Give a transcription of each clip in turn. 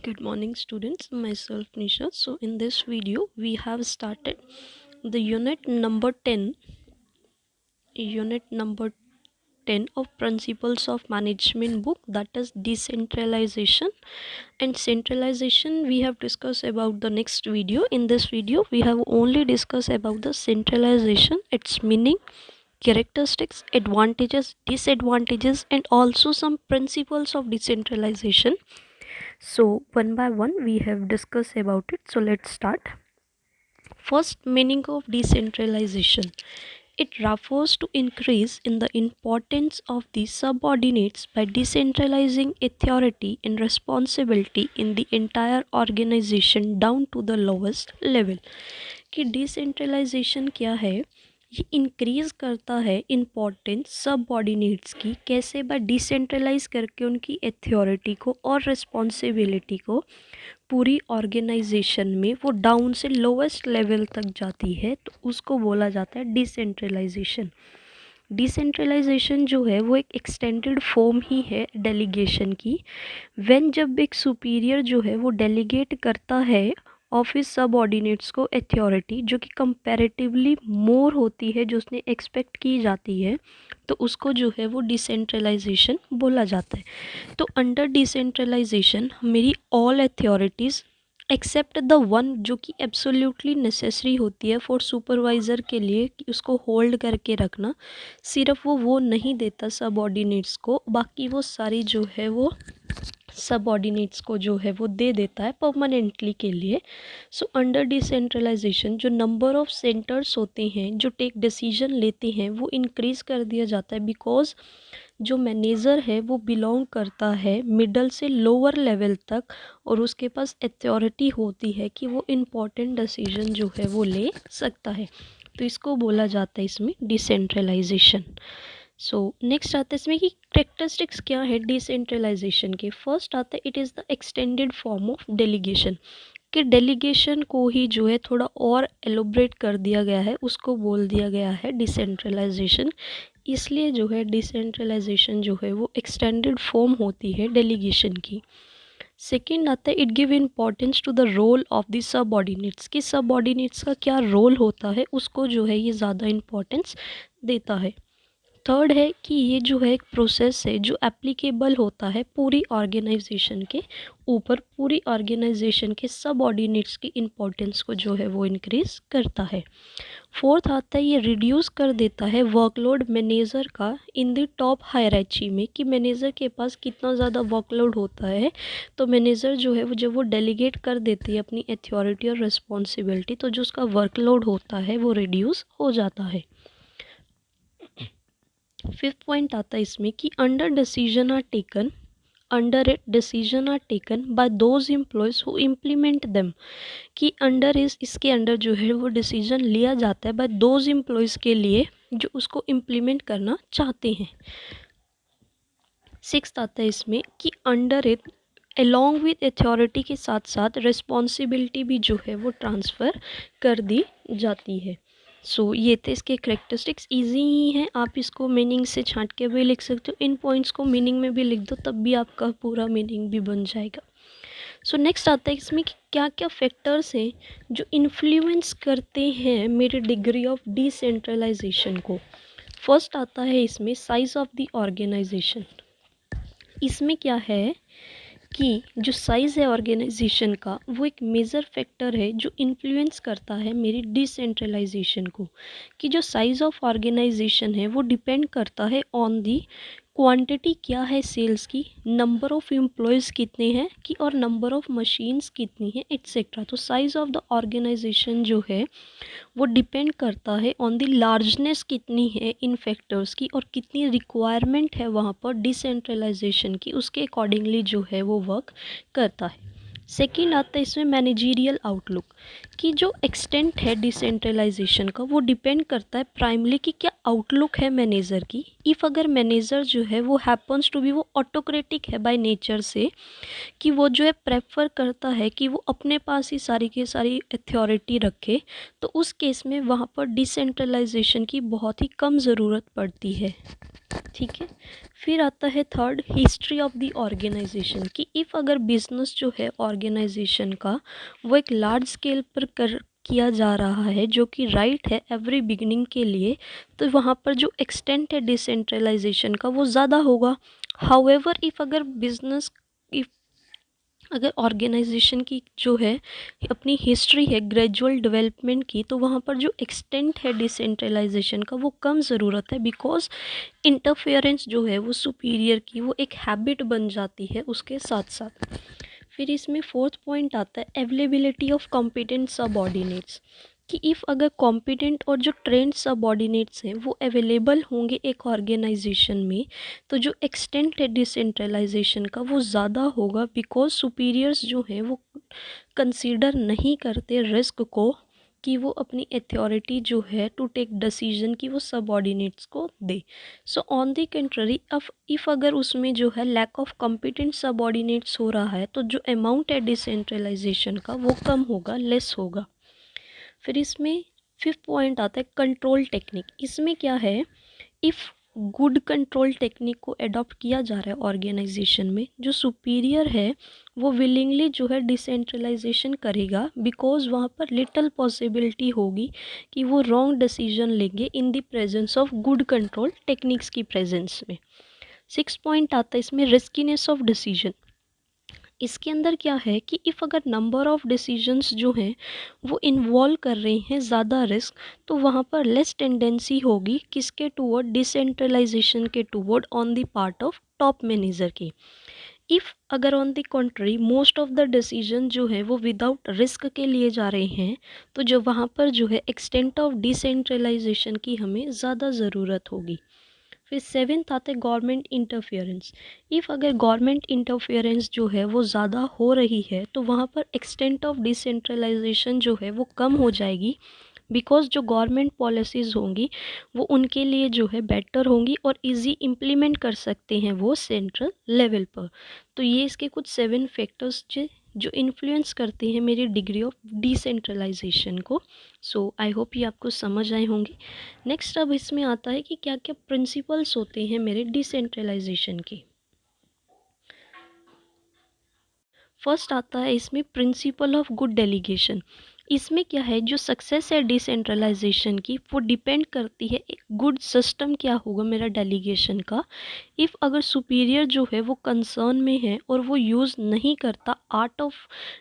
Good morning students, myself Nisha. So in this video we have started the unit number 10 of Principles of Management book, that is decentralization and centralization. We have discussed about the next video. In this video we have only discussed about the centralization, its meaning, characteristics, advantages, disadvantages, and also some principles of decentralization. So one by one we have discussed about it. So let's start. First, meaning of decentralization. It refers to increase in the importance of the subordinates by decentralizing authority and responsibility in the entire organization down to the lowest level. कि decentralisation क्या है? ये increase करता है importance subordinates की, कैसे? Bye decentralise करके उनकी अथॉरिटी को और रिस्पॉन्सिबिलिटी को पूरी ऑर्गेनाइजेशन में वो डाउन से लोवेस्ट लेवल तक जाती है, तो उसको बोला जाता है डिसेंट्रलाइजेशन. डिसेंट्रलाइजेशन जो है वो एक एक्सटेंडेड फॉर्म ही है डेलीगेशन की. व्हेन जब एक सुपीरियर जो है वो डेलीगेट करता है ऑफिस सबऑर्डिनेट्स को अथॉरिटी जो कि कंपैरेटिवली मोर होती है जो उसने एक्सपेक्ट की जाती है, तो उसको जो है वो डिसेंट्रलाइजेशन बोला जाता है. तो अंडर डिसेंट्रलाइजेशन मेरी all authorities except the one जो कि एब्सोल्युटली नेसेसरी होती है फॉर सुपरवाइज़र के लिए कि उसको होल्ड करके रखना, सिर्फ वो नहीं देता सबऑर्डिनेट्स को, बाकी वो सारी जो है वो सबऑर्डिनेट्स को जो है वो दे देता है परमानेंटली के लिए. सो अंडर डिसेंट्रलाइजेशन जो नंबर ऑफ सेंटर्स होते हैं जो टेक डिसीजन लेते हैं वो इंक्रीज़ कर दिया जाता है, बिकॉज जो मैनेजर है वो बिलोंग करता है मिडल से लोअर लेवल तक और उसके पास अथॉरिटी होती है कि वो इम्पॉर्टेंट डिसीजन जो है वो ले सकता है. तो इसको बोला जाता है इसमें डिसेंट्रलाइजेशन. सो नेक्स्ट आता है इसमें कि करेक्टरिस्टिक्स क्या है डिसेंट्रलाइजेशन के. फर्स्ट आता है it is the extended form of delegation, कि डेलीगेशन को ही जो है थोड़ा और एलोब्रेट कर दिया गया है, उसको बोल दिया गया है डिसेंट्रलाइजेशन. इसलिए जो है डिसेंट्रलाइजेशन जो है वो एक्सटेंडेड फॉर्म होती है डेलीगेशन की. सेकेंड आता है it give importance to the role of the subordinates, कि सबऑर्डिनेट्स का क्या रोल होता है उसको जो है ये ज़्यादा इम्पोर्टेंस देता है. थर्ड है कि ये जो है एक प्रोसेस है जो एप्लीकेबल होता है पूरी ऑर्गेनाइजेशन के ऊपर, पूरी ऑर्गेनाइजेशन के सबऑर्डिनेट्स की इम्पोर्टेंस को जो है वो इंक्रीज़ करता है. फोर्थ आता है ये रिड्यूस कर देता है वर्कलोड मैनेजर का इन द टॉप हायरार्ची में, कि मैनेजर के पास कितना ज़्यादा वर्कलोड होता है, तो मैनेजर जो है वो जब वो डेलीगेट कर देती है अपनी अथॉरिटी और रिस्पॉन्सिबिलिटी, तो जो उसका वर्कलोड होता है वो रिड्यूस हो जाता है. फिफ्थ पॉइंट आता है इसमें कि under it decision are taken by those employees who implement them, कि अंडर इसके अंडर जो है वो डिसीजन लिया जाता है बाय दोज एम्प्लॉयज़ के लिए जो उसको इम्प्लीमेंट करना चाहते हैं. सिक्स्थ आता है इसमें कि under it along with authority के साथ साथ रिस्पॉन्सिबिलिटी भी जो है वो ट्रांसफ़र कर दी जाती है. सो ये थे इसके करेक्टरिस्टिक्स. ईजी ही हैं, आप इसको मीनिंग से छांट के भी लिख सकते हो, इन पॉइंट्स को मीनिंग में भी लिख दो तब भी आपका पूरा मीनिंग भी बन जाएगा. सो नेक्स्ट आता है इसमें कि क्या क्या फैक्टर्स हैं जो इन्फ्लुएंस करते हैं मेरे डिग्री ऑफ डिसेंट्रलाइजेशन को. फर्स्ट आता है इसमें साइज़ ऑफ द ऑर्गेनाइजेशन. इसमें क्या है कि जो साइज़ है ऑर्गेनाइजेशन का वो एक मेजर फैक्टर है जो इन्फ्लुएंस करता है मेरी डिसेंट्रलाइजेशन को. कि जो साइज़ ऑफ ऑर्गेनाइजेशन है वो डिपेंड करता है ऑन दी क्वांटिटी क्या है सेल्स की, नंबर ऑफ़ एम्प्लॉयज़ कितने हैं कि, और नंबर ऑफ़ मशीन्स कितनी हैं एट्सेट्रा. तो साइज़ ऑफ द ऑर्गेनाइजेशन जो है वो डिपेंड करता है ऑन द लार्जनेस कितनी है इन फैक्टर्स की और कितनी रिक्वायरमेंट है वहाँ पर डिसेंट्रलाइजेशन की, उसके अकॉर्डिंगली जो है वो वर्क करता है. सेकेंड आता है इसमें मैनेजीरियल आउटलुक, कि जो एक्सटेंट है डिसेंट्रलाइजेशन का वो डिपेंड करता है प्राइमली कि क्या आउटलुक है मैनेजर की, इफ़ अगर मैनेजर जो है वो हैपन्स टू बी, वो ऑटोक्रेटिक है बाय नेचर से, कि वो जो है प्रेफर करता है कि वो अपने पास ही सारी की सारी अथॉरिटी रखे, तो उस केस में वहाँ पर डिसेंट्रलाइजेशन की बहुत ही कम ज़रूरत पड़ती है। ठीक है, फिर आता है third, history of the organisation, कि इफ़ अगर बिजनेस जो है ऑर्गेनाइजेशन का वो एक लार्ज स्केल पर किया जा रहा है, जो कि राइट है एवरी बिगनिंग के लिए, तो वहाँ पर जो एक्सटेंट है डिसेंट्रलाइजेशन का वो ज़्यादा होगा। हाउएवर इफ़ अगर बिजनेस, इफ अगर ऑर्गेनाइजेशन की जो है अपनी हिस्ट्री है ग्रेजुअल डेवलपमेंट की, तो वहाँ पर जो एक्सटेंट है डिसेंट्रलाइजेशन का वो कम ज़रूरत है, बिकॉज इंटरफेरेंस जो है वो सुपीरियर की वो एक हैबिट बन जाती है उसके साथ साथ। फिर इसमें फोर्थ पॉइंट आता है अवेलेबिलिटी ऑफ कॉम्पिटेंट सबऑर्डिनेट्स, कि इफ़ अगर कॉम्पिटेंट और जो ट्रेंड सबऑर्डिनेट्स हैं वो अवेलेबल होंगे एक ऑर्गेनाइजेशन में, तो जो एक्सटेंट है डिसेंट्रलाइजेशन का वो ज़्यादा होगा, बिकॉज सुपीरियर्स जो हैं वो कंसीडर नहीं करते रिस्क को कि वो अपनी अथॉरिटी जो है टू टेक डिसीजन की वो सबऑर्डिनेट्स को दे। सो ऑन द कंट्ररी, अब इफ़ अगर उसमें जो है लैक ऑफ कॉम्पिटेंट सबऑर्डिनेट्स हो रहा है, तो जो अमाउंट है डिसेंट्रलाइजेशन का वो कम होगा, लेस होगा। फिर इसमें फिफ्थ पॉइंट आता है कंट्रोल टेक्निक। इसमें क्या है, इफ़ गुड कंट्रोल टेक्निक को अडॉप्ट किया जा रहा है ऑर्गेनाइजेशन में, जो सुपीरियर है वो विलिंगली जो है डिसेंट्रलाइजेशन करेगा, बिकॉज वहाँ पर लिटल पॉसिबिलिटी होगी कि वो रॉन्ग डिसीजन लेंगे in the presence of good control techniques की प्रेजेंस में। सिक्स पॉइंट आता है इसमें रिस्कीनेस ऑफ डिसीजन। इसके अंदर क्या है कि इफ़ अगर नंबर ऑफ डिसीजंस जो हैं वो इन्वॉल्व कर रहे हैं ज़्यादा रिस्क, तो वहाँ पर लेस टेंडेंसी होगी किसके टूवर्ड, डिसेंट्रलाइजेशन के toward on the part of top manager की। इफ़ अगर on the contrary most of the decision जो है वो विदाउट रिस्क के लिए जा रहे हैं, तो जो वहाँ पर जो है एक्सटेंट ऑफ डिसेंट्रलाइजेशन की हमें ज़्यादा ज़रूरत होगी। फिर सेवेंथ आते गवर्नमेंट इंटरफेरेंस। इफ़ अगर गवर्नमेंट इंटरफेरेंस जो है वो ज़्यादा हो रही है, तो वहाँ पर एक्सटेंट ऑफ डिसेंट्रलाइजेशन जो है वो कम हो जाएगी, बिकॉज जो गवर्नमेंट पॉलिसीज़ होंगी वो उनके लिए जो है बेटर होंगी और इजी इम्प्लीमेंट कर सकते हैं वो सेंट्रल लेवल पर। तो ये इसके कुछ 7 फैक्टर्स जो इन्फ्लुएंस करते हैं मेरी डिग्री ऑफ डिसेंट्रलाइजेशन को। सो आई होप ये आपको समझ आए होंगे। नेक्स्ट अब इसमें आता है कि क्या क्या प्रिंसिपल्स होते हैं मेरे डिसेंट्रलाइजेशन के। फर्स्ट आता है इसमें प्रिंसिपल ऑफ गुड डेलीगेशन। इसमें क्या है, जो सक्सेस है डिसेंट्रलाइजेशन की वो डिपेंड करती है एक गुड सिस्टम क्या होगा मेरा डेलीगेशन का। इफ़ अगर सुपीरियर जो है वो कंसर्न में है और वो यूज़ नहीं करता आर्ट ऑफ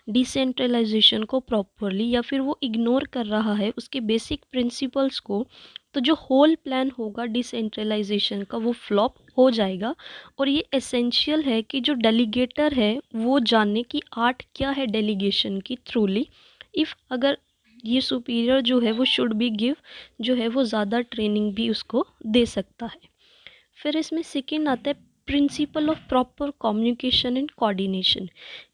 डिसेंट्रलाइजेशन को प्रॉपरली, या फिर वो इग्नोर कर रहा है उसके बेसिक प्रिंसिपल्स को, तो जो होल प्लान होगा डिसेंट्रलाइजेशन का वो फ्लॉप हो जाएगा। और ये एसेंशियल है कि जो डेलीगेटर है वो जाने की आर्ट क्या है डेलीगेशन की थ्रूली। इफ़ अगर ये सुपीरियर जो है वो शुड बी गिव जो है वो ज़्यादा ट्रेनिंग भी उसको दे सकता है। फिर इसमें सेकेंड आता है principle of proper communication and coordination,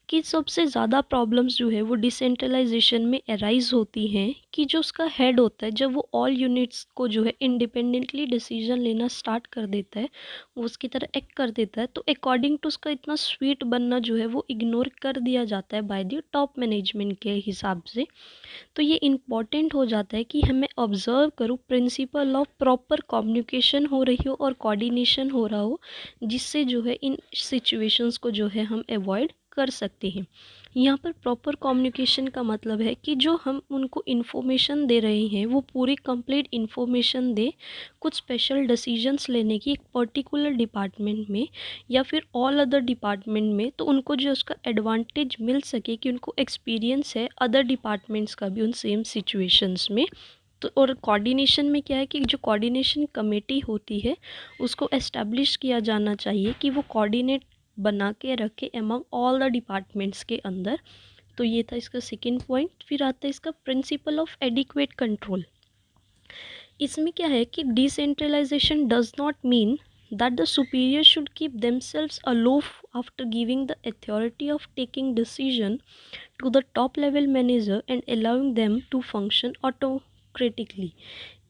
कि सबसे ज़्यादा प्रॉब्लम्स जो है वो डिसेंट्रलाइजेशन में अराइज होती हैं कि जो उसका हेड होता है जब वो ऑल यूनिट्स को जो है इंडिपेंडेंटली डिसीजन लेना स्टार्ट कर देता है, वो उसकी तरह एक्ट कर देता है, तो अकॉर्डिंग टू उसका इतना स्वीट बनना जो है वो इग्नोर कर दिया जाता है बाय द टॉप मैनेजमेंट के हिसाब से। तो ये इम्पॉर्टेंट हो जाता है कि हमें ऑब्ज़र्व करूँ प्रिंसिपल ऑफ प्रॉपर कम्युनिकेशन हो रही हो और कोऑर्डिनेशन हो रहा हो, जिससे जो है इन सिचुएशंस को जो है हम अवॉइड कर सकते हैं। यहाँ पर प्रॉपर कम्युनिकेशन का मतलब है कि जो हम उनको इन्फॉर्मेशन दे रहे हैं वो पूरी कंप्लीट इन्फॉर्मेशन दे कुछ स्पेशल डिसीजंस लेने की एक पर्टिकुलर डिपार्टमेंट में या फिर ऑल अदर डिपार्टमेंट में, तो उनको जो उसका एडवांटेज मिल सके कि उनको एक्सपीरियंस है अदर डिपार्टमेंट्स का भी उन सेम सिचुएशंस में। तो और कोऑर्डिनेशन में क्या है कि जो कोऑर्डिनेशन कमेटी होती है उसको एस्टेब्लिश किया जाना चाहिए कि वो कोऑर्डिनेट बना के रखे अमंग ऑल द डिपार्टमेंट्स के अंदर। तो ये था इसका सेकेंड पॉइंट। फिर आता है इसका प्रिंसिपल ऑफ एडिक्वेट कंट्रोल। इसमें क्या है कि decentralisation does not mean that the superiors should keep themselves aloof after giving the authority of taking decision to the top level manager and allowing them to function autocratically.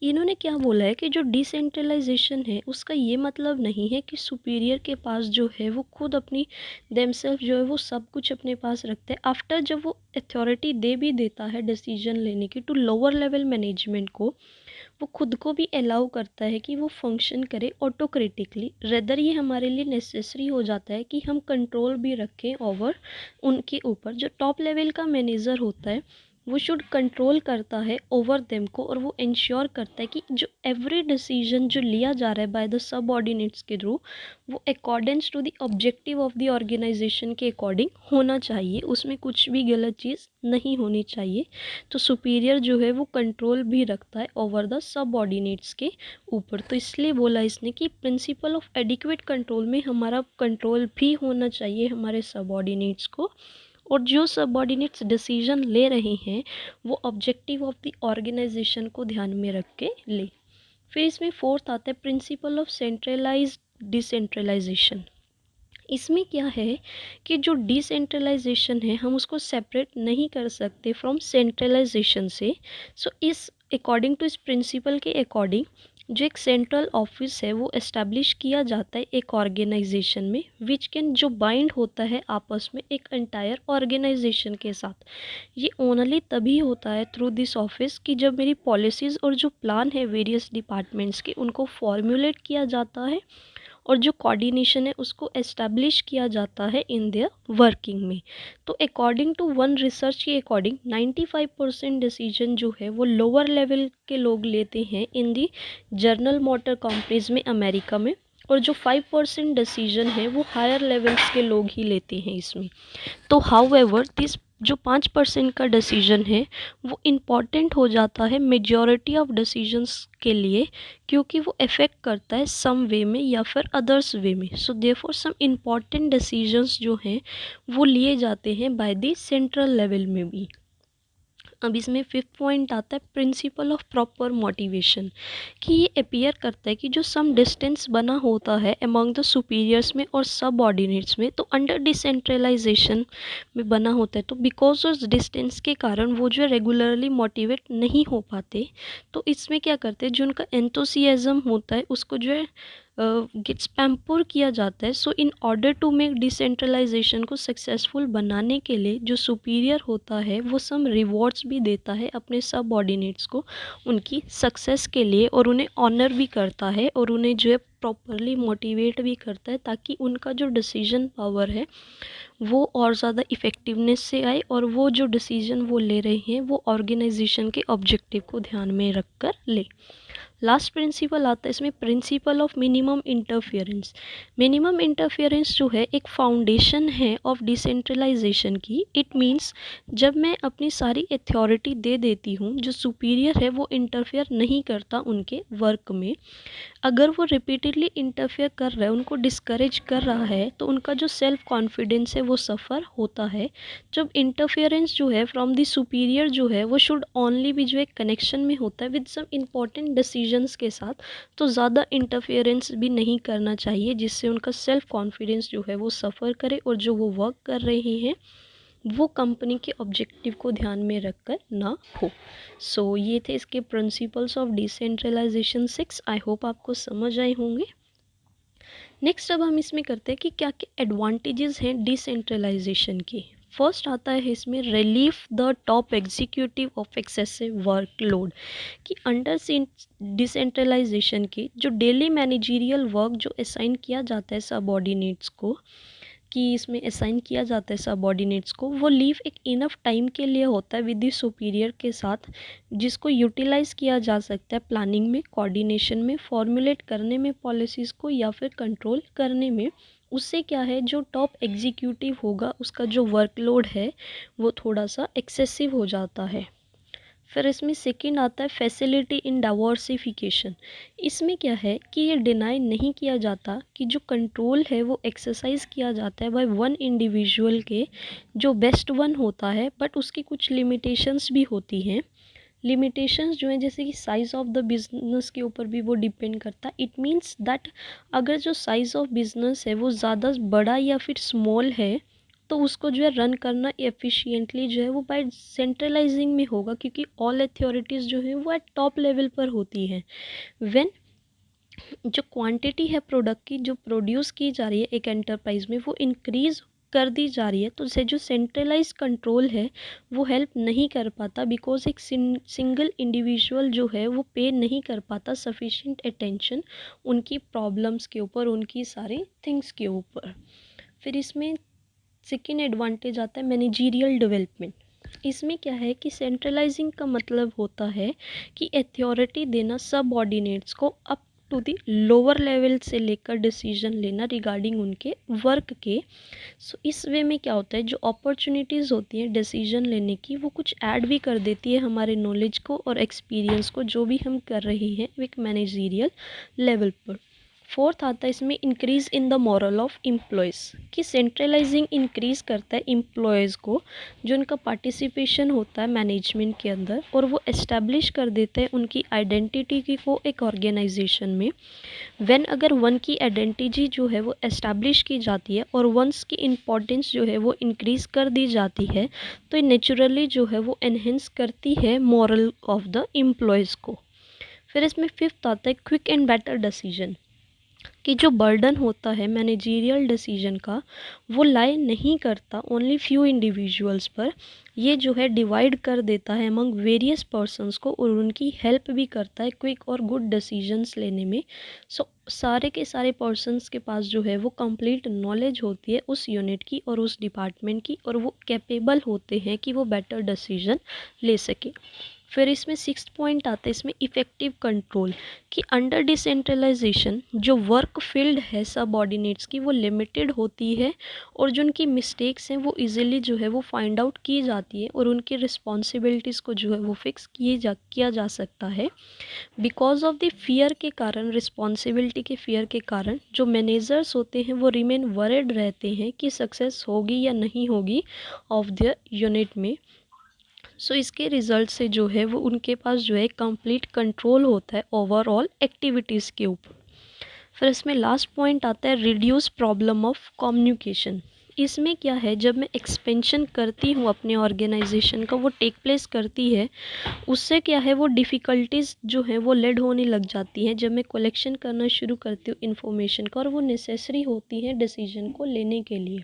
इन्होंने क्या बोला है कि जो डिसेंट्रलाइजेशन है उसका ये मतलब नहीं है कि सुपीरियर के पास जो है वो खुद अपनी देमसेल्फ जो है वो सब कुछ अपने पास रखते हैं। आफ्टर जब वो अथॉरिटी दे भी देता है डिसीजन लेने की टू लोअर लेवल मैनेजमेंट को, वो खुद को भी अलाउ करता है कि वो फंक्शन करे ऑटोक्रेटिकली। रेदर ये हमारे लिए नेसेसरी हो जाता है कि हम कंट्रोल भी रखें ओवर उनके ऊपर। जो टॉप लेवल का मैनेजर होता है वो शुड कंट्रोल करता है ओवर देम को, और वो इंश्योर करता है कि जो एवरी डिसीजन जो लिया जा रहा है बाय द सबऑर्डिनेट्स के थ्रू वो accordance to the objective of the organisation के अकॉर्डिंग होना चाहिए, उसमें कुछ भी गलत चीज़ नहीं होनी चाहिए। तो सुपीरियर जो है वो कंट्रोल भी रखता है ओवर द सबऑर्डिनेट्स के ऊपर। तो इसलिए बोला इसने कि प्रिंसिपल ऑफ एडिक्वेट कंट्रोल में हमारा कंट्रोल भी होना चाहिए हमारे सबऑर्डिनेट्स को, और जो सबऑर्डिनेट्स डिसीजन ले रहे हैं वो ऑब्जेक्टिव ऑफ द ऑर्गेनाइजेशन को ध्यान में रख के ले। फिर इसमें फोर्थ आता है प्रिंसिपल ऑफ सेंट्रलाइज डिसेंट्रलाइजेशन। इसमें क्या है कि जो डिसेंट्रलाइजेशन है हम उसको सेपरेट नहीं कर सकते फ्रॉम सेंट्रलाइजेशन से। सो इस अकॉर्डिंग टू इस प्रिंसिपल के अकॉर्डिंग जो एक सेंट्रल ऑफिस है वो एस्टैब्लिश किया जाता है एक ऑर्गेनाइजेशन में, विच कैन जो बाइंड होता है आपस में एक एंटायर ऑर्गेनाइजेशन के साथ। ये ओनली तभी होता है थ्रू दिस ऑफिस कि जब मेरी पॉलिसीज़ और जो प्लान है वेरियस डिपार्टमेंट्स के उनको फॉर्मुलेट किया जाता है और जो कोऑर्डिनेशन है उसको एस्टैब्लिश किया जाता है इन देयर वर्किंग में। तो अकॉर्डिंग टू वन रिसर्च के अकॉर्डिंग 95% डिसीजन जो है वो लोअर लेवल के लोग लेते हैं इन दी जनरल मोटर कंपनीज में अमेरिका में, और जो 5% डिसीजन है वो हायर लेवल्स के लोग ही लेते हैं इसमें। तो हाउएवर दिस जो 5% का डिसीजन है वो इम्पॉर्टेंट हो जाता है मेजॉरिटी ऑफ डिसीजंस के लिए, क्योंकि वो इफ़ेक्ट करता है सम वे में या फिर अदर्स वे में। So therefore some important decisions जो हैं वो लिए जाते हैं बाय द सेंट्रल लेवल में भी। अब इसमें फिफ्थ पॉइंट आता है प्रिंसिपल ऑफ प्रॉपर मोटिवेशन, कि ये अपीयर करता है कि जो सम डिस्टेंस बना होता है अमंग द सुपीरियर्स में और सब ऑर्डिनेट्स में, तो अंडर डिसेंट्रलाइजेशन में बना होता है। तो बिकॉज उस डिस्टेंस के कारण वो जो है रेगुलरली मोटिवेट नहीं हो पाते। तो इसमें क्या करते हैं जो उनका एंथुसियाज्म होता है उसको जो है गिट्स पैम्पर किया जाता है। So in order to make decentralisation को सक्सेसफुल बनाने के लिए जो सुपीरियर होता है वो सम रिवॉर्ड्स भी देता है अपने सब ऑर्डिनेट्स को उनकी सक्सेस के लिए, और उन्हें ऑनर भी करता है और उन्हें जो है प्रॉपरली मोटिवेट भी करता है ताकि उनका जो डिसीजन पावर है वो और ज़्यादा इफ़ेक्टिवनेस से आए और वो जो डिसीजन वो ले रहे हैं वो ऑर्गेनाइजेशन के ऑब्जेक्टिव को ध्यान में रख कर ले। लास्ट प्रिंसिपल आता है इसमें principle of minimum interference. Minimum interference जो है एक फाउंडेशन है ऑफ डिसेंट्रलाइजेशन की। इट मीन्स जब मैं अपनी सारी अथॉरिटी दे देती हूँ जो सुपीरियर है वो इंटरफेयर नहीं करता उनके वर्क में। अगर वो रिपीटेडली इंटरफेयर कर रहा है उनको डिस्करेज कर रहा है तो उनका जो सेल्फ कॉन्फिडेंस है वो सफ़र होता है। जब इंटरफेरेंस जो है फ्रॉम द सुपीरियर जो है वो शुड ओनली भी जो है कनेक्शन में होता है विद सम इम्पॉर्टेंट डिसीजंस के साथ, तो ज़्यादा इंटरफेरेंस भी नहीं करना चाहिए जिससे उनका सेल्फ कॉन्फिडेंस जो है वो सफ़र करे और जो वो वर्क कर रहे हैं वो कंपनी के ऑब्जेक्टिव को ध्यान में रखकर ना हो। सो ये थे इसके principles of decentralisation 6। I hope आपको समझ आए होंगे। नेक्स्ट अब हम इसमें करते हैं कि क्या क्या एडवांटेजेस हैं डिसेंट्रलाइजेशन के। फर्स्ट आता है इसमें relief the top executive of excessive workload, कि अंडर डिसेंट्रलाइजेशन के जो डेली मैनेजरियल वर्क जो असाइन किया जाता है सबऑर्डिनेट्स को, कि इसमें असाइन किया जाता है सबऑर्डिनेट्स को, वो लीव एक इनफ टाइम के लिए होता है विद द सुपीरियर के साथ, जिसको यूटिलाइज़ किया जा सकता है प्लानिंग में, कोऑर्डिनेशन में, फॉर्मुलेट करने में पॉलिसीज़ को, या फिर कंट्रोल करने में। उससे क्या है जो टॉप एग्जीक्यूटिव होगा उसका जो वर्कलोड है वो थोड़ा सा एक्सेसिव हो जाता है। फिर इसमें सेकंड आता है फैसिलिटी इन डाइवर्सिफिकेशन। इसमें क्या है कि ये डिनाई नहीं किया जाता कि जो कंट्रोल है वो एक्सरसाइज किया जाता है बाय वन इंडिविजुअल के जो बेस्ट वन होता है, बट उसकी कुछ लिमिटेशंस भी होती हैं। लिमिटेशंस जो हैं जैसे कि साइज़ ऑफ द बिजनेस के ऊपर भी वो डिपेंड करता है। इट मीन्स दैट अगर जो साइज़ ऑफ बिजनेस है वो ज़्यादा बड़ा या फिर स्मॉल है तो उसको जो है रन करना एफिशिएंटली जो है वो बाय सेंट्रलाइजिंग में होगा, क्योंकि ऑल अथॉरिटीज़ जो हैं वो एट टॉप लेवल पर होती हैं। व्हेन जो क्वांटिटी है प्रोडक्ट की जो प्रोड्यूस की जा रही है एक एंटरप्राइज में वो इंक्रीज कर दी जा रही है, तो से जो सेंट्रलाइज कंट्रोल है वो हेल्प नहीं कर पाता, बिकॉज एक सिंगल इंडिविजुअल जो है वो पे नहीं कर पाता सफिशिएंट अटेंशन उनकी प्रॉब्लम्स के ऊपर, उनकी सारी थिंग्स के ऊपर। फिर इसमें सेकेंड एडवांटेज आता है मैनेजरियल डेवलपमेंट। इसमें क्या है कि सेंट्रलाइजिंग का मतलब होता है कि अथॉरिटी देना सबऑर्डिनेट्स को up to the lower level से लेकर डिसीजन लेना रिगार्डिंग उनके वर्क के। सो इस वे में क्या होता है, जो अपॉर्चुनिटीज़ होती हैं डिसीजन लेने की वो कुछ ऐड भी कर देती है हमारे नॉलेज को और एक्सपीरियंस को जो भी हम कर रहे हैं एक मैनेजरियल लेवल पर। फोर्थ आता है इसमें increase in the moral of employees, कि सेंट्रलाइजिंग इंक्रीज़ करता है एम्प्लॉयज़ को, जो उनका पार्टिसिपेशन होता है मैनेजमेंट के अंदर, और वो एस्टैब्लिश कर देते हैं उनकी आइडेंटिटी की को एक ऑर्गेनाइजेशन में। व्हेन अगर वन की आइडेंटिटी जो है वो एस्टैब्लिश की जाती है और वंस की इम्पोर्टेंस जो है वो इंक्रीज़ कर दी जाती है, तो नेचुरली जो है वो एनहेंस करती है मॉरल ऑफ द एम्प्लॉयज़ को। फिर इसमें फिफ्थ आता है क्विक एंड बेटर डिसीजन, कि जो बर्डन होता है मैनेजरियल डिसीजन का वो लाई नहीं करता ओनली फ्यू इंडिविजुअल्स पर, ये जो है डिवाइड कर देता है अमंग वेरियस पर्सन्स को और उनकी हेल्प भी करता है क्विक और गुड डिसीजंस लेने में। सो सारे के सारे पर्सन्स के पास जो है वो कंप्लीट नॉलेज होती है उस यूनिट की और उस डिपार्टमेंट की, और वो कैपेबल होते हैं कि वो बेटर डिसीजन ले सके। फिर इसमें सिक्स्थ पॉइंट आता है इसमें इफ़ेक्टिव कंट्रोल, कि अंडर डिसेंट्रलाइजेशन जो वर्क फील्ड है सबऑर्डिनेट्स की वो लिमिटेड होती है, और जो उनकी मिस्टेक्स हैं वो इजीली जो है वो फाइंड आउट की जाती है और उनकी रिस्पॉन्सिबिलिटीज़ को जो है वो फिक्स किया जा सकता है। बिकॉज ऑफ द फियर के कारण, रिस्पॉन्सिबिलिटी के फियर के कारण जो मैनेजर्स होते हैं वो रिमेन वरिड रहते हैं कि सक्सेस होगी या नहीं होगी ऑफ द यूनिट में। सो इसके रिज़ल्ट से जो है वो उनके पास जो है कंप्लीट कंट्रोल होता है ओवरऑल एक्टिविटीज़ के ऊपर। फिर इसमें लास्ट पॉइंट आता है रिड्यूस प्रॉब्लम ऑफ कम्युनिकेशन। इसमें क्या है, जब मैं एक्सपेंशन करती हूँ अपने ऑर्गेनाइजेशन का वो टेक प्लेस करती है, उससे क्या है वो डिफ़िकल्टीज़ जो है वो लेड होने लग जाती हैं जब मैं कलेक्शन करना शुरू करती हूँ इन्फॉर्मेशन का, और वो नेसेसरी होती है डिसीजन को लेने के लिए।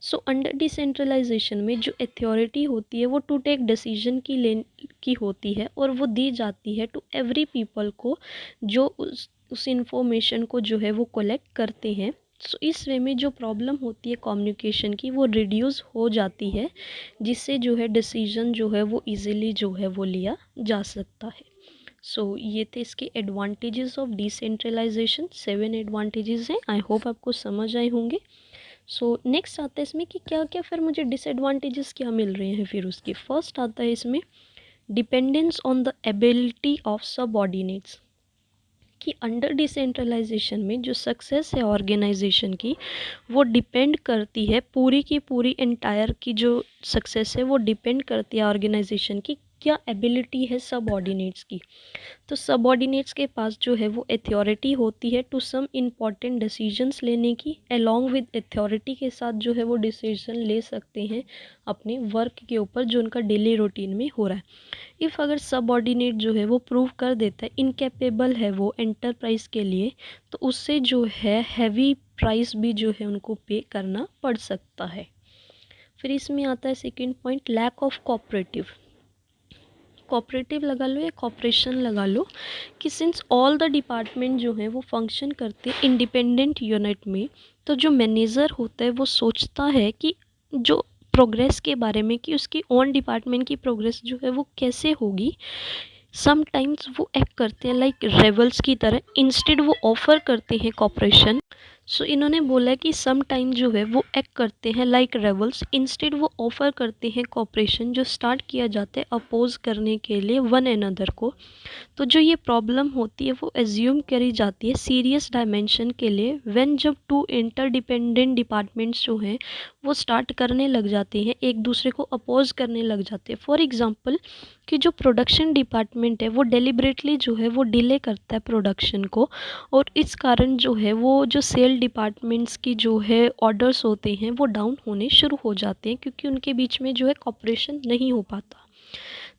सो अंडर डिसेंट्रलाइजेशन में जो अथॉरिटी होती है वो टू टेक डिसीजन की होती है और वो दी जाती है टू एवरी पीपल को जो उस इंफॉर्मेशन को जो है वो कलेक्ट करते हैं। सो इस वे में जो प्रॉब्लम होती है कम्युनिकेशन की वो रिड्यूस हो जाती है, जिससे जो है डिसीजन जो है वो इजीली जो है वो लिया जा सकता है। सो ये थे इसके एडवांटेजेस ऑफ डिसेंट्रलाइजेशन, 7 एडवांटेजेस हैं। आई होप आपको समझ आए होंगे। सो नेक्स्ट आता है इसमें कि क्या क्या फिर मुझे डिसएडवांटेजेस क्या मिल रहे हैं। फिर उसके फर्स्ट आता है इसमें dependence on the ability of subordinates, कि अंडर डिसेंट्रलाइजेशन में जो सक्सेस है ऑर्गेनाइजेशन की वो डिपेंड करती है, पूरी की पूरी एंटायर की जो सक्सेस है वो डिपेंड करती है ऑर्गेनाइजेशन की क्या एबिलिटी है सबऑर्डिनेट्स की। तो सबऑर्डिनेट्स के पास जो है वो अथॉरिटी होती है टू सम इम्पॉर्टेंट डिसीजंस लेने की, अलोंग विद अथॉरिटी के साथ जो है वो डिसीजन ले सकते हैं अपने वर्क के ऊपर जो उनका डेली रूटीन में हो रहा है। इफ़ अगर सबऑर्डिनेट जो है वो प्रूव कर देता है इनकेपेबल है वो एंटरप्राइज के लिए, तो उससे जो है हैवी प्राइस भी जो है उनको पे करना पड़ सकता है। फिर इसमें आता है second point lack of cooperative लगा लो या कॉपरेशन लगा लो, कि सिंस ऑल द डिपार्टमेंट जो है वो फंक्शन करते हैं इंडिपेंडेंट यूनिट में, तो जो मैनेजर होता है वो सोचता है कि जो प्रोग्रेस के बारे में कि उसकी ओन डिपार्टमेंट की प्रोग्रेस जो है वो कैसे होगी। समटाइम्स वो एक्ट करते हैं लाइक रेवल्स की तरह, इंस्टेड वो ऑफर करते हैं कॉपरेशन। सो इन्होंने बोला कि सम टाइम जो है वो एक्ट करते हैं लाइक रेवल्स, इंस्टेड वो ऑफर करते हैं कॉपरेशन जो स्टार्ट किया जाता है अपोज करने के लिए वन अनदर को। तो जो ये प्रॉब्लम होती है वो एज्यूम करी जाती है सीरियस डायमेंशन के लिए व्हेन जब टू इंटरडिपेंडेंट डिपार्टमेंट्स जो हैं वो स्टार्ट करने लग जाते हैं, एक दूसरे को अपोज करने लग जाते हैं। फॉर एग्जांपल कि जो प्रोडक्शन डिपार्टमेंट है वो डेलिबरेटली जो है वो डिले करता है प्रोडक्शन को, और इस कारण जो है वो जो सेल ऑल डिपार्टमेंट्स की जो है ऑर्डर्स होते हैं वो डाउन होने शुरू हो जाते हैं, क्योंकि उनके बीच में जो है कॉपरेशन नहीं हो पाता।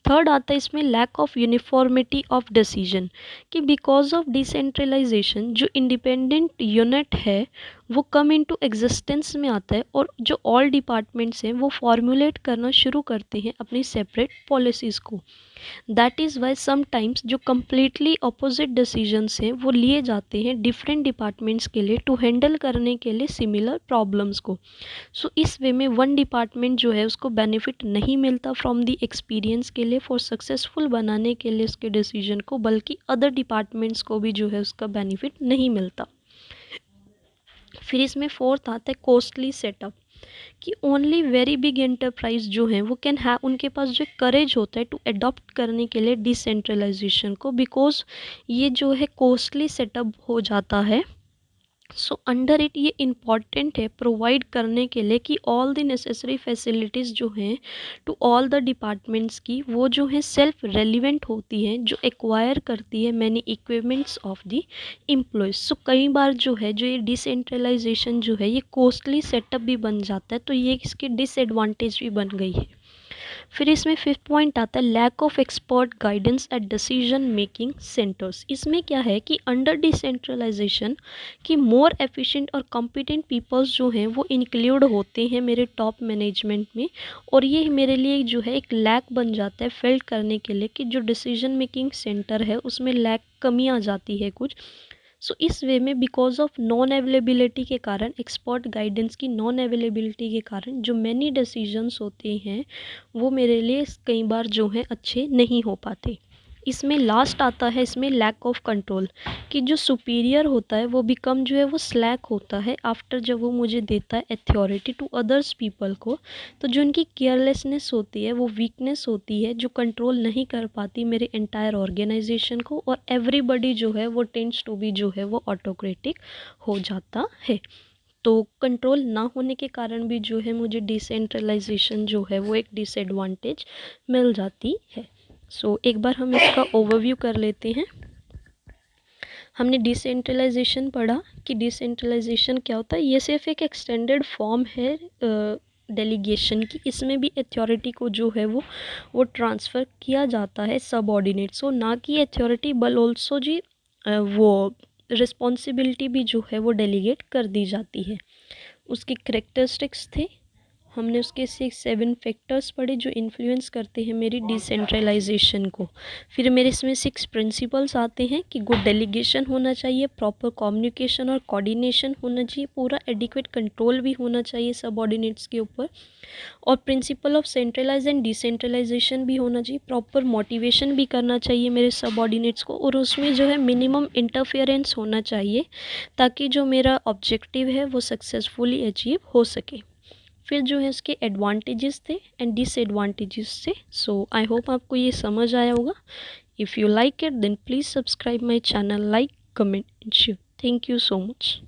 थर्ड आता है इसमें lack of uniformity of decision, कि बिकॉज ऑफ डिसेंट्रलाइजेशन जो इंडिपेंडेंट यूनिट है वो कम इनटू एग्जिस्टेंस में आता है, और जो ऑल डिपार्टमेंट्स हैं वो फॉर्मुलेट करना शुरू करते हैं अपनी सेपरेट पॉलिसीज़ को। दैट इज़ वाई समटाइम्स जो कम्प्लीटली अपोजिट डिसीजंस हैं वो लिए जाते हैं डिफरेंट डिपार्टमेंट्स के लिए टू हैंडल करने के लिए सिमिलर प्रॉब्लम्स को। सो इस वे में वन डिपार्टमेंट जो है उसको बेनिफिट नहीं मिलता फ्रॉम दी एक्सपीरियंस के लिए फॉर सक्सेसफुल बनाने के लिए उसके डिसीजन को, बल्कि अदर डिपार्टमेंट्स को भी जो है उसका बेनिफिट नहीं मिलता। फिर इसमें फोर्थ आता है कॉस्टली सेटअप, कि ओनली वेरी बिग एंटरप्राइज जो हैं वो कैन हैव, उनके पास जो करेज होता है टू अडॉप्ट करने के लिए डिसेंट्रलाइजेशन को, बिकॉज ये जो है कॉस्टली सेटअप हो जाता है। सो अंडर इट ये इम्पॉर्टेंट है प्रोवाइड करने के लिए कि ऑल द नेसेसरी फैसिलिटीज़ जो हैं टू ऑल द डिपार्टमेंट्स की वो जो है सेल्फ रेलिवेंट होती हैं, जो एक्वायर करती है many equipments of the employees. So कई बार जो है जो ये डिसेंट्रलाइजेशन जो है ये कॉस्टली सेटअप भी बन जाता है, तो ये इसकी डिसएडवांटेज भी बन गई है। फिर इसमें फिफ्थ पॉइंट आता है lack of expert guidance at decision making centres. इसमें क्या है कि अंडर डिसेंट्रलाइजेशन की मोर एफिशिएंट और कॉम्पिटेंट पीपल्स जो हैं वो इंक्लूड होते हैं मेरे टॉप मैनेजमेंट में, और ये मेरे लिए जो है एक लैक बन जाता है फिल्ड करने के लिए कि जो डिसीजन मेकिंग सेंटर है उसमें लैक कमी आ जाती है कुछ। सो इस वे में बिकॉज ऑफ नॉन अवेलेबिलिटी के कारण, एक्सपर्ट गाइडेंस की नॉन अवेलेबिलिटी के कारण जो मैनी डिसीजंस होते हैं वो मेरे लिए कई बार जो है अच्छे नहीं हो पाते। इसमें लास्ट आता है इसमें लैक ऑफ कंट्रोल, कि जो सुपीरियर होता है वो बिकम जो है वो स्लैक होता है आफ्टर जब वो मुझे देता है अथॉरिटी टू अदर्स पीपल को। तो जो उनकी केयरलेसनेस होती है वो वीकनेस होती है जो कंट्रोल नहीं कर पाती मेरे एंटायर ऑर्गेनाइजेशन को, और एवरीबडी जो है वो टेंड्स टू बी जो है वो ऑटोक्रेटिक हो जाता है। तो कंट्रोल ना होने के कारण भी जो है मुझे डिसेंट्रलाइजेशन जो है वो एक डिसएडवांटेज मिल जाती है। सो एक बार हम इसका ओवरव्यू कर लेते हैं। हमने डिसेंट्रलाइजेशन पढ़ा कि डिसेंट्रलाइजेशन क्या होता है। ये सिर्फ एक एक्सटेंडेड फॉर्म है डेलीगेशन की। इसमें भी अथॉरिटी को जो है वो ट्रांसफ़र किया जाता है सबऑर्डिनेट्स को, ना कि अथॉरिटी बल ऑल्सो जी वो रिस्पॉन्सिबिलिटी भी जो है वो डेलीगेट कर दी जाती है। उसके करेक्टरिस्टिक्स थे, हमने उसके 6-7 फैक्टर्स पढ़े जो इन्फ्लुएंस करते हैं मेरी डिसेंट्रलाइजेशन को। फिर मेरे इसमें 6 प्रिंसिपल्स आते हैं कि गुड डेलीगेशन होना चाहिए, प्रॉपर कम्युनिकेशन और कोऑर्डिनेशन होना चाहिए, पूरा एडिक्वेट कंट्रोल भी होना चाहिए सबऑर्डिनेट्स के ऊपर, और principle of centralise and decentralisation भी होना चाहिए, प्रॉपर मोटिवेशन भी करना चाहिए मेरे सबऑर्डिनेट्स को, और उसमें जो है मिनिमम इंटरफेरेंस होना चाहिए ताकि जो मेरा ऑब्जेक्टिव है वो सक्सेसफुली अचीव हो सके। फिर जो है इसके एडवांटेजेस थे एंड डिसएडवांटेजेस थे। सो आई होप आपको ये समझ आया होगा। If you like it then please subscribe my channel, like, comment and share. Thank you so much.